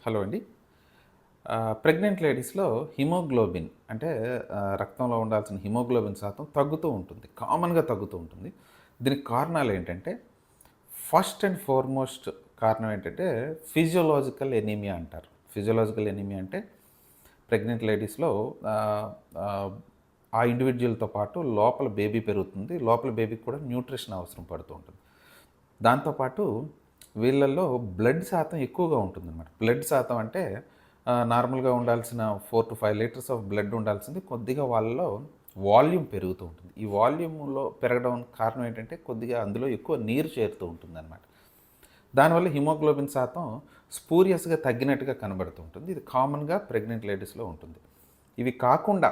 Hello అండి. Pregnant లేడీస్‌లో haemoglobin అంటే రక్తంలో ఉండాల్సిన హిమోగ్లోబిన్ శాతం తగ్గుతూ ఉంటుంది. కామన్‌గా తగ్గుతూ ఉంటుంది. దీనికి కారణాలేంటంటే, ఫస్ట్ అండ్ ఫార్‌మోస్ట్ కారణం ఏంటంటే, ఫిజియోలాజికల్ ఎనీమియా అంటారు. ఫిజియోలాజికల్ ఎనీమియా అంటే ప్రెగ్నెంట్ లేడీస్‌లో ఆహ్, ఆహ్, ఆ ఇండివిడ్యుయల్‌తో పాటు లోపల బేబీ పెరుగుతుంది. లోపల బేబీకి కూడా న్యూట్రిషన్ అవసరం పడుతూ ఉంటుంది. దాంతో పాటు వీళ్ళల్లో బ్లడ్ శాతం ఎక్కువగా ఉంటుందన్నమాట. బ్లడ్ శాతం అంటే నార్మల్‌గా ఉండాల్సిన 4-5 లీటర్స్ ఆఫ్ బ్లడ్ ఉండాల్సింది కొద్దిగా వాళ్ళలో వాల్యూమ్ పెరుగుతూ ఉంటుంది. ఈ వాల్యూమ్‌లో పెరగడం కారణం ఏంటంటే కొద్దిగా అందులో ఎక్కువ నీరు చేరుతూ ఉంటుందన్నమాట. దానివల్ల హిమోగ్లోబిన్ శాతం స్పూరియస్‌గా తగ్గినట్టుగా కనబడుతూ ఉంటుంది. ఇది కామన్‌గా ప్రెగ్నెంట్ లేడీస్‌లో ఉంటుంది. ఇవి కాకుండా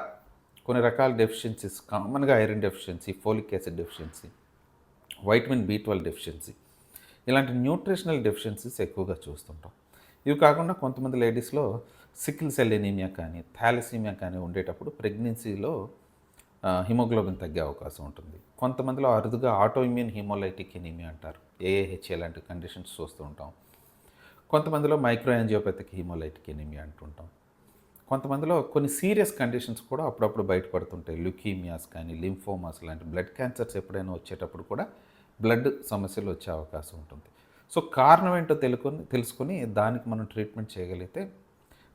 కొన్ని రకాల డెఫిషియన్సీస్ కామన్‌గా iron deficiency, folic acid deficiency, vitamin B12 deficiency ఇలాంటి న్యూట్రిషనల్ డెఫిషియన్సీస్ ఎక్కువగా చూస్తుంటాం. ఇవి కాకుండా కొంతమంది లేడీస్‌లో సికిల్ సెల్ ఎనీమియా కానీ, థాలసీమియా కానీ ఉండేటప్పుడు ప్రెగ్నెన్సీలో హిమోగ్లోబిన్ తగ్గే అవకాశం ఉంటుంది. కొంతమందిలో అరుదుగా ఆటో ఇమ్యూన్ హిమోలైటిక్ ఎనీమియా అంటారు. ఏఏహెచ్ లాంటి కండిషన్స్ చూస్తూ ఉంటాం. కొంతమందిలో మైక్రో యాంజియోపతిక్ హిమోలైటిక్ ఎనీమియా అంటుంటాం. కొంతమందిలో కొన్ని సీరియస్ కండిషన్స్ కూడా అప్పుడప్పుడు బయటపడుతుంటాయి. ల్యూకీమియాస్ కానీ, లింఫోమాస్ లాంటి బ్లడ్ క్యాన్సర్స్ ఎప్పుడైనా వచ్చేటప్పుడు కూడా బ్లడ్ సమస్యలు వచ్చే అవకాశం ఉంటుంది. సో, కారణం ఏంటో తెలుసుకొని దానికి మనం ట్రీట్మెంట్ చేయగలిగితే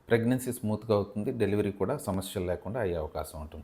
ప్రెగ్నెన్సీ స్మూత్‌గా అవుతుంది. డెలివరీ కూడా సమస్యలు లేకుండా అయ్యే అవకాశం ఉంటుంది.